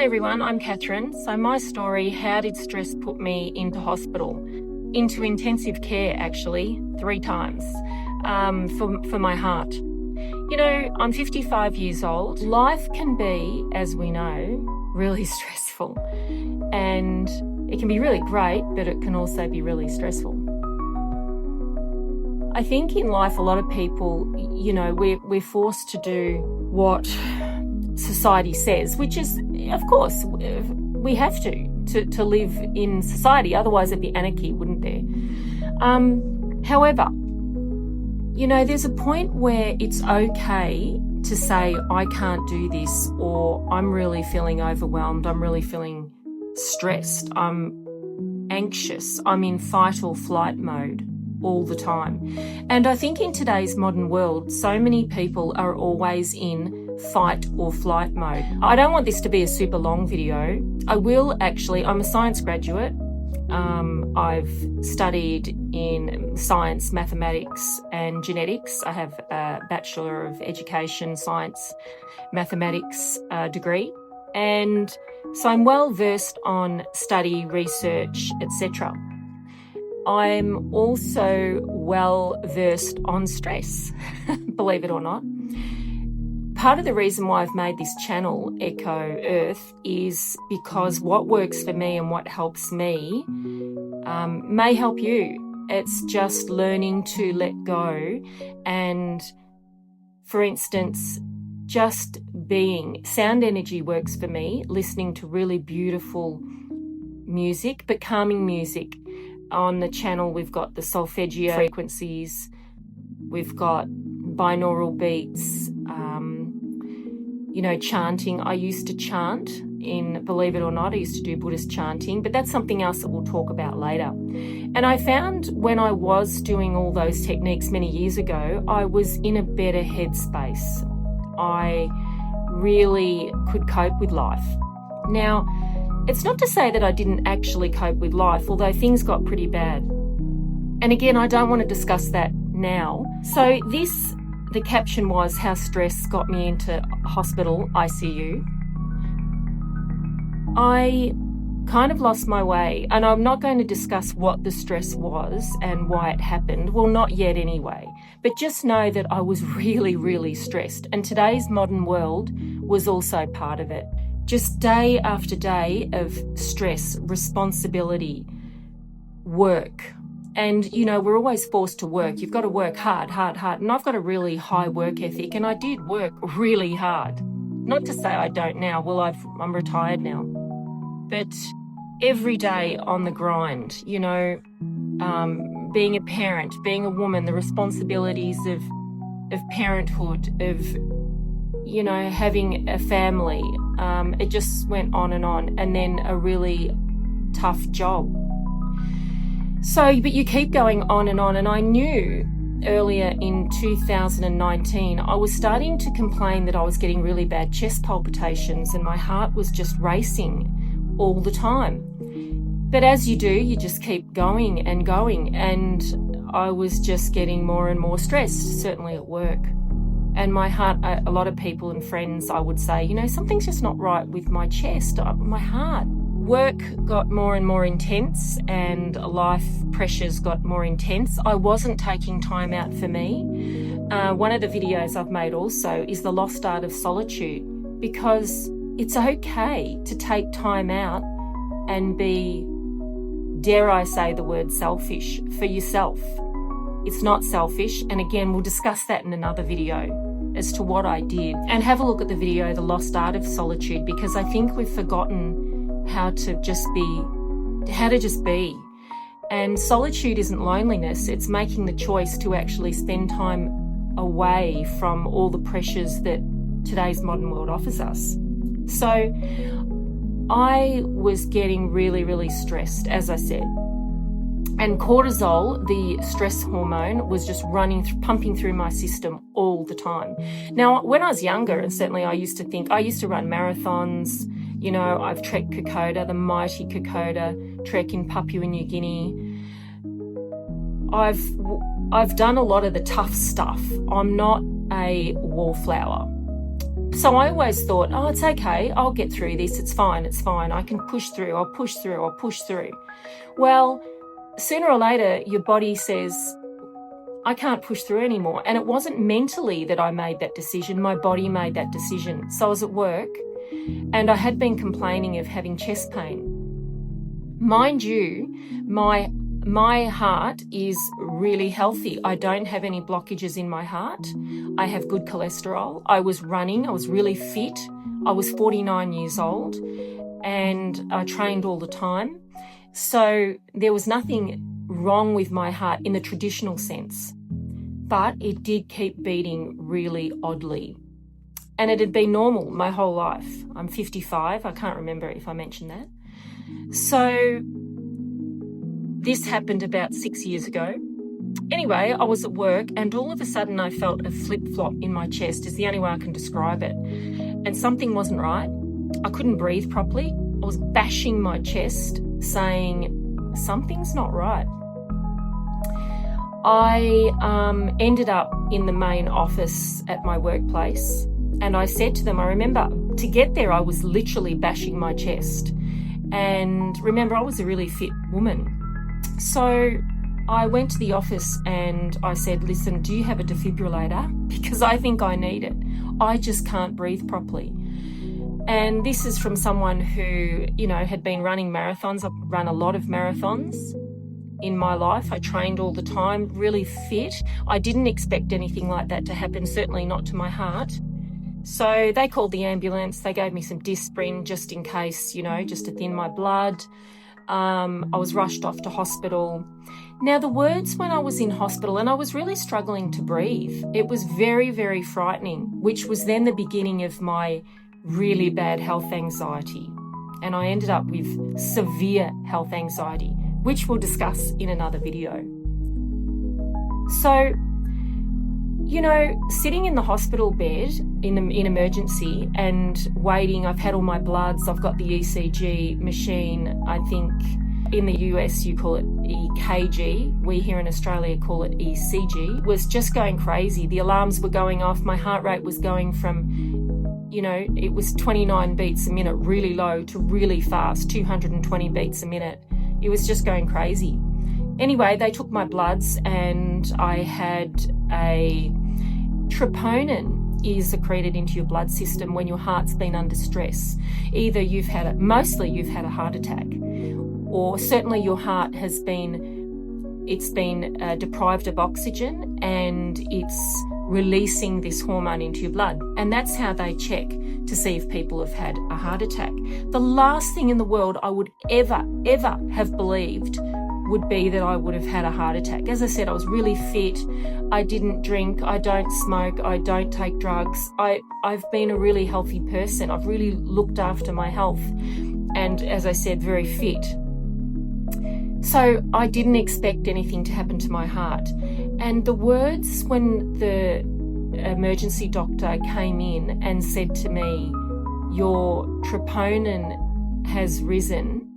Hi everyone, I'm Catherine. So my story, how did stress put me into hospital? Into intensive care actually, 3 times for my heart. You know, I'm 55 years old. Life can be, as we know, really stressful. And it can be really great, but it can also be really stressful. I think in life, a lot of people, you know, we're forced to do what society says, which is, of course, we have to live in society. Otherwise, there'd be anarchy, wouldn't there? However, you know, there's a point where it's okay to say, I can't do this, or I'm really feeling overwhelmed, I'm really feeling stressed, I'm anxious, I'm in fight or flight mode all the time. And I think in today's modern world, so many people are always in fight or flight mode. I don't want this to be a super long video. I'm a science graduate. I've studied in science, mathematics and genetics. I have a Bachelor of Education, Science, Mathematics degree. And so I'm well versed on study, research, etc. I'm also well versed on stress, believe it or not. Part of the reason why I've made this channel, Echo Earth, is because what works for me and what helps me may help you. It's just learning to let go and, for instance, just being. Sound energy works for me, listening to really beautiful music, but calming music. On the channel, we've got the solfeggio frequencies, we've got binaural beats, you know, chanting. I used to chant believe it or not, I used to do Buddhist chanting, but that's something else that we'll talk about later. And I found when I was doing all those techniques many years ago, I was in a better headspace. I really could cope with life. Now, it's not to say that I didn't actually cope with life, although things got pretty bad. And again, I don't want to discuss that now. So the caption was how stress got me into hospital, ICU. I kind of lost my way, and I'm not going to discuss what the stress was and why it happened. Well, not yet anyway. But just know that I was really, really stressed. And today's modern world was also part of it. Just day after day of stress, responsibility, work. And, you know, we're always forced to work. You've got to work hard. And I've got a really high work ethic, and I did work really hard. Not to say I don't now. Well, I'm retired now. But every day on the grind, you know, being a parent, being a woman, the responsibilities of parenthood, of, you know, having a family. It just went on. And then a really tough job. So, but you keep going on. And I knew earlier in 2019, I was starting to complain that I was getting really bad chest palpitations and my heart was just racing all the time. But as you do, you just keep going. And I was just getting more and more stressed, certainly at work. And my heart, a lot of people and friends, I would say, you know, something's just not right with my chest, my heart. Work got more and more intense and life pressures got more intense. I wasn't taking time out for me. One of the videos I've made also is the lost art of solitude, because it's okay to take time out and be, dare I say the word selfish, for yourself. It's not selfish. And again, we'll discuss that in another video as to what I did. And have a look at the video, The Lost Art of Solitude, because I think we've forgotten how to just be. And solitude isn't loneliness. It's making the choice to actually spend time away from all the pressures that today's modern world offers us. So I was getting really, really stressed, as I said. And cortisol, the stress hormone, was just pumping through my system all the time. Now, when I was younger, and certainly I used to run marathons. You know, I've trekked Kokoda, the mighty Kokoda trek in Papua New Guinea. I've done a lot of the tough stuff. I'm not a wallflower. So I always thought, oh, it's okay. I'll get through this. It's fine. I can push through. I'll push through. Well, sooner or later, your body says, I can't push through anymore. And it wasn't mentally that I made that decision. My body made that decision. So I was at work and I had been complaining of having chest pain. Mind you, my heart is really healthy. I don't have any blockages in my heart. I have good cholesterol. I was running. I was really fit. I was 49 years old and I trained all the time. So there was nothing wrong with my heart in the traditional sense, but it did keep beating really oddly. And it had been normal my whole life. I'm 55. I can't remember if I mentioned that. So this happened about 6 years ago. Anyway, I was at work and all of a sudden I felt a flip-flop in my chest, is the only way I can describe it. And something wasn't right. I couldn't breathe properly. I was bashing my chest, saying, something's not right. I ended up in the main office at my workplace and I said to them, I remember to get there, I was literally bashing my chest. And remember, I was a really fit woman. So I went to the office and I said, listen, do you have a defibrillator? Because I think I need it. I just can't breathe properly. And this is from someone who, had been running marathons. I've run a lot of marathons in my life. I trained all the time, really fit. I didn't expect anything like that to happen, certainly not to my heart. So they called the ambulance. They gave me some Disprin just in case, just to thin my blood. I was rushed off to hospital. Now, the words when I was in hospital, and I was really struggling to breathe, it was very, very frightening, which was then the beginning of my really bad health anxiety. And I ended up with severe health anxiety, which we'll discuss in another video. So, sitting in the hospital bed in emergency and waiting, I've had all my bloods, I've got the ECG machine, I think in the US you call it EKG, we here in Australia call it ECG, was just going crazy. The alarms were going off, my heart rate was going from, it was 29 beats a minute, really low, to really fast, 220 beats a minute. It was just going crazy. Anyway, they took my bloods and I had a troponin is secreted into your blood system when your heart's been under stress. Either mostly you've had a heart attack, or certainly your heart has been deprived of oxygen and it's releasing this hormone into your blood. And that's how they check to see if people have had a heart attack. The last thing in the world I would ever have believed would be that I would have had a heart attack. As I said, I was really fit. I didn't drink. I don't smoke. I don't take drugs. I've been a really healthy person. I've really looked after my health. And as I said, very fit. So I didn't expect anything to happen to my heart. And the words when the emergency doctor came in and said to me, your troponin has risen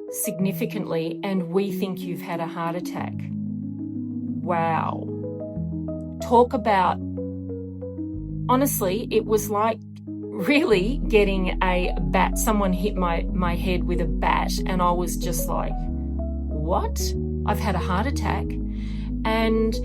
significantly and we think you've had a heart attack. Wow. Talk about, honestly, it was like really getting a bat. Someone hit my head with a bat and I was just like, what? I've had a heart attack. And,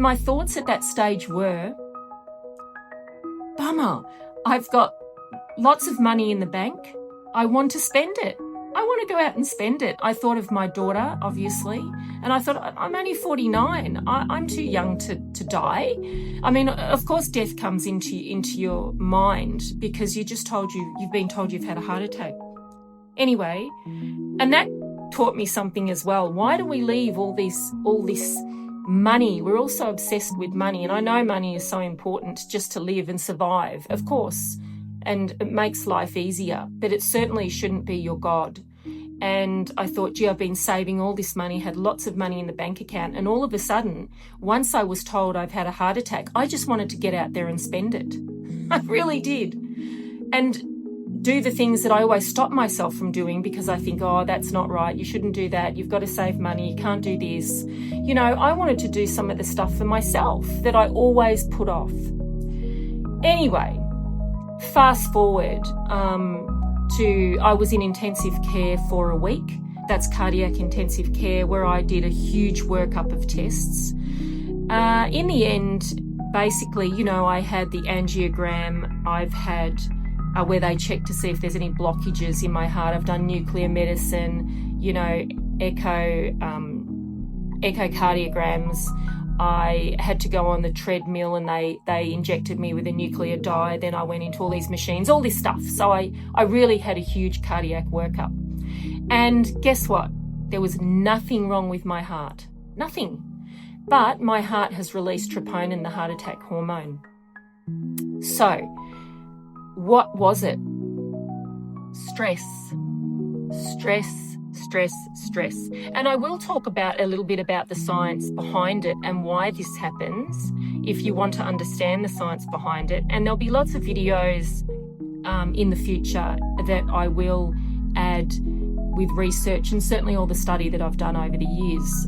my thoughts at that stage were, bummer, I've got lots of money in the bank. I want to spend it. I want to go out and spend it. I thought of my daughter, obviously, and I thought, I'm only 49. I'm too young to die. I mean, of course, death comes into your mind because you've been told you've had a heart attack. Anyway, and that taught me something as well. Why do we leave all this money? We're all so obsessed with money, and I know money is so important just to live and survive, of course. And it makes life easier, but it certainly shouldn't be your God. And I thought, gee, I've been saving all this money, had lots of money in the bank account. And all of a sudden, once I was told I've had a heart attack, I just wanted to get out there and spend it. I really did. And do the things that I always stop myself from doing because I think, oh, that's not right. You shouldn't do that. You've got to save money. You can't do this. I wanted to do some of the stuff for myself that I always put off. Anyway, Fast forward I was in intensive care for a week. That's cardiac intensive care, where I did a huge workup of tests. In the end, basically, I had the angiogram. I've had where they check to see if there's any blockages in my heart. I've done nuclear medicine, echocardiograms. I had to go on the treadmill and they injected me with a nuclear dye. Then I went into all these machines, all this stuff. So I really had a huge cardiac workup. And guess what? There was nothing wrong with my heart. Nothing. But my heart has released troponin, the heart attack hormone. So, what was it? Stress. And I will talk a little bit about the science behind it and why this happens, if you want to understand the science behind it. And there'll be lots of videos in the future that I will add with research, and certainly all the study that I've done over the years.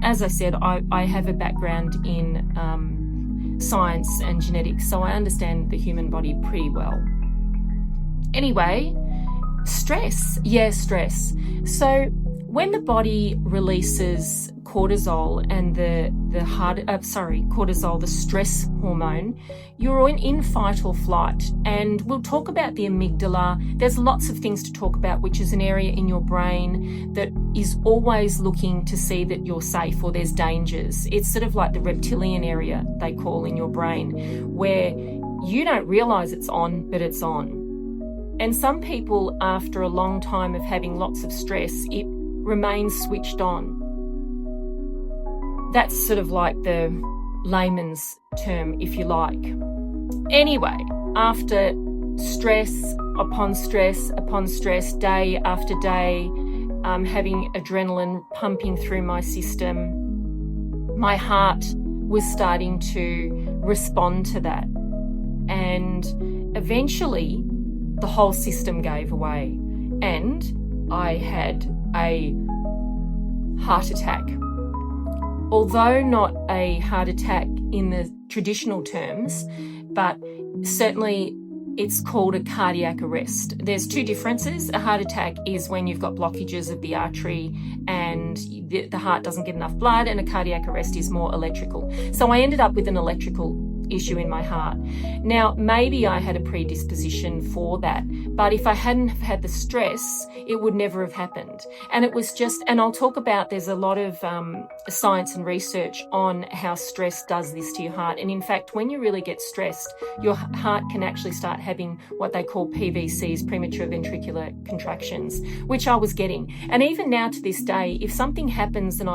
As I said, I have a background in science and genetics, so I understand the human body pretty well. Anyway, stress. Yeah, stress. So when the body releases cortisol and cortisol, the stress hormone, you're in fight or flight. And we'll talk about the amygdala. There's lots of things to talk about, which is an area in your brain that is always looking to see that you're safe or there's dangers. It's sort of like the reptilian area, they call, in your brain, where you don't realize it's on, but it's on. And some people, after a long time of having lots of stress, it remains switched on. That's sort of like the layman's term, if you like. Anyway, after stress upon stress upon stress, day after day, having adrenaline pumping through my system, my heart was starting to respond to that. And eventually, the whole system gave away and I had a heart attack. Although not a heart attack in the traditional terms, but certainly it's called a cardiac arrest. There's two differences. A heart attack is when you've got blockages of the artery and the heart doesn't get enough blood, and a cardiac arrest is more electrical. So I ended up with an electrical issue in my heart. Now, maybe I had a predisposition for that, but if I hadn't have had the stress, it would never have happened. And it was just, and I'll talk about, there's a lot of science and research on how stress does this to your heart. And in fact, when you really get stressed, your heart can actually start having what they call PVCs, premature ventricular contractions, which I was getting. And even now to this day, if something happens and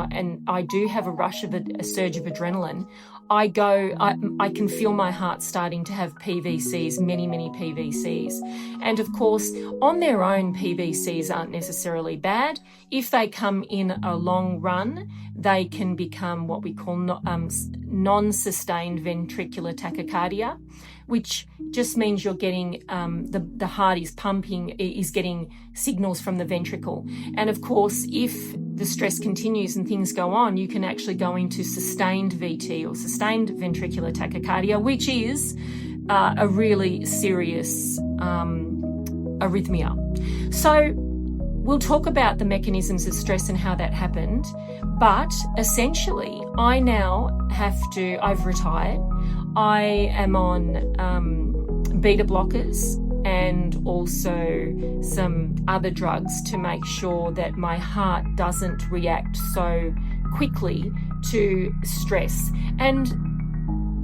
I do have a rush of a surge of adrenaline, I can feel my heart starting to have PVCs, many PVCs. And of course, on their own, PVCs aren't necessarily bad. If they come in a long run, they can become what we call non-sustained ventricular tachycardia, which just means you're getting, the heart is pumping, is getting signals from the ventricle. And of course, if the stress continues and things go on, you can actually go into sustained VT or sustained ventricular tachycardia, which is a really serious arrhythmia. So we'll talk about the mechanisms of stress and how that happened. But essentially, I've retired. I am on beta blockers and also some other drugs to make sure that my heart doesn't react so quickly to stress. And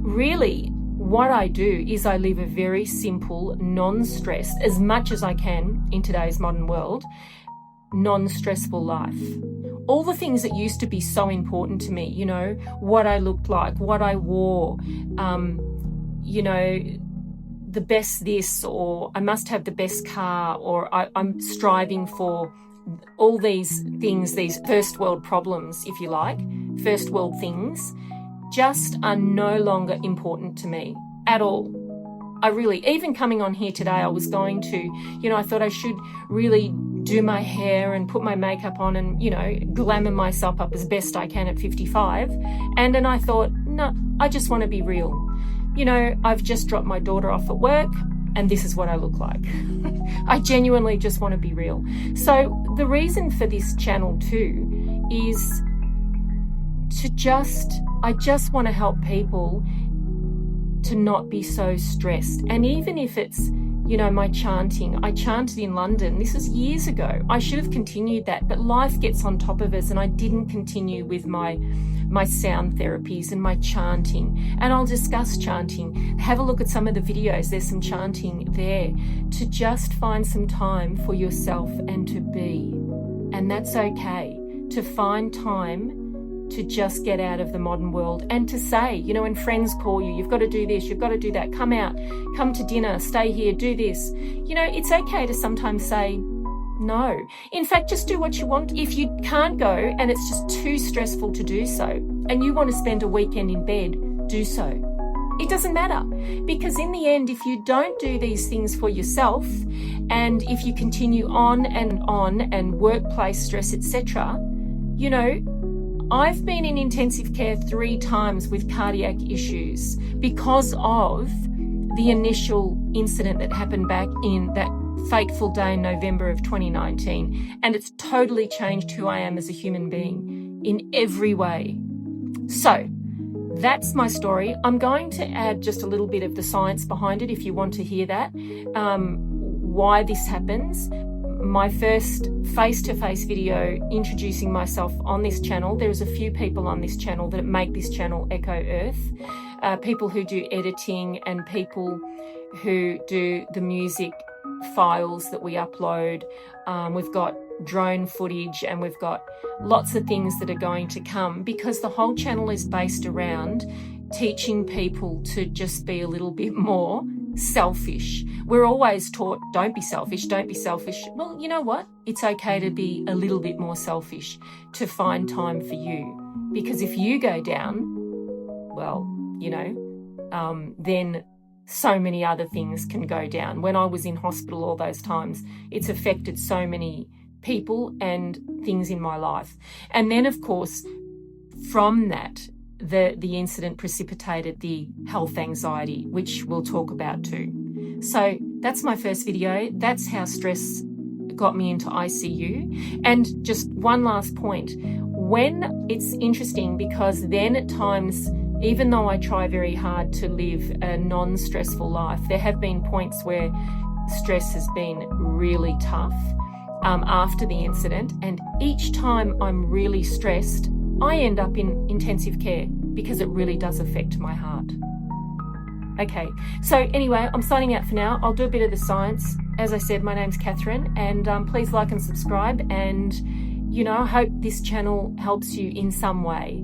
really, what I do is I live a very simple, non-stressed, as much as I can in today's modern world, non-stressful life. All the things that used to be so important to me, what I looked like, what I wore, the best this, or I must have the best car, or I'm striving for all these things, these first world problems, if you like, first world things, just are no longer important to me at all. Even coming on here today, I was going to, I thought I should really do my hair and put my makeup on and, glamour myself up as best I can at 55. And then I thought, no, I just want to be real. I've just dropped my daughter off at work and this is what I look like. I genuinely just want to be real. So the reason for this channel too is I just want to help people to not be so stressed. And even if it's, my chanting, I chanted in London. This was years ago. I should have continued that, but life gets on top of us, and I didn't continue with my sound therapies and my chanting. And I'll discuss chanting. Have a look at some of the videos. There's some chanting there, to just find some time for yourself and to be. And that's okay, to find time to just get out of the modern world and to say, when friends call you, you've got to do this, you've got to do that, come out, come to dinner, stay here, do this. It's okay to sometimes say no. In fact, just do what you want. If you can't go and it's just too stressful to do so, and you want to spend a weekend in bed, do so. It doesn't matter, because in the end, if you don't do these things for yourself, and if you continue on and workplace stress, etc., I've been in intensive care 3 times with cardiac issues because of the initial incident that happened back in that fateful day in November of 2019. And it's totally changed who I am as a human being in every way. So that's my story. I'm going to add just a little bit of the science behind it if you want to hear that, why this happens. My first face-to-face video introducing myself on this channel, there's a few people on this channel that make this channel Echo Earth, people who do editing and people who do the music files that we upload. We've got drone footage, and we've got lots of things that are going to come, because the whole channel is based around teaching people to just be a little bit more selfish. We're always taught, don't be selfish, don't be selfish. Well, you know what? It's okay to be a little bit more selfish, to find time for you. Because if you go down, well, then so many other things can go down. When I was in hospital all those times, it's affected so many people and things in my life. And then, of course, from that, the incident precipitated the health anxiety, which we'll talk about too. So that's my first video. That's how stress got me into ICU. And just one last point. When it's interesting, because then at times, even though I try very hard to live a non-stressful life, there have been points where stress has been really tough after the incident. And each time I'm really stressed, I end up in intensive care, because it really does affect my heart. Okay, so anyway, I'm signing out for now. I'll do a bit of the science. As I said, my name's Catherine, and please like and subscribe. And, I hope this channel helps you in some way.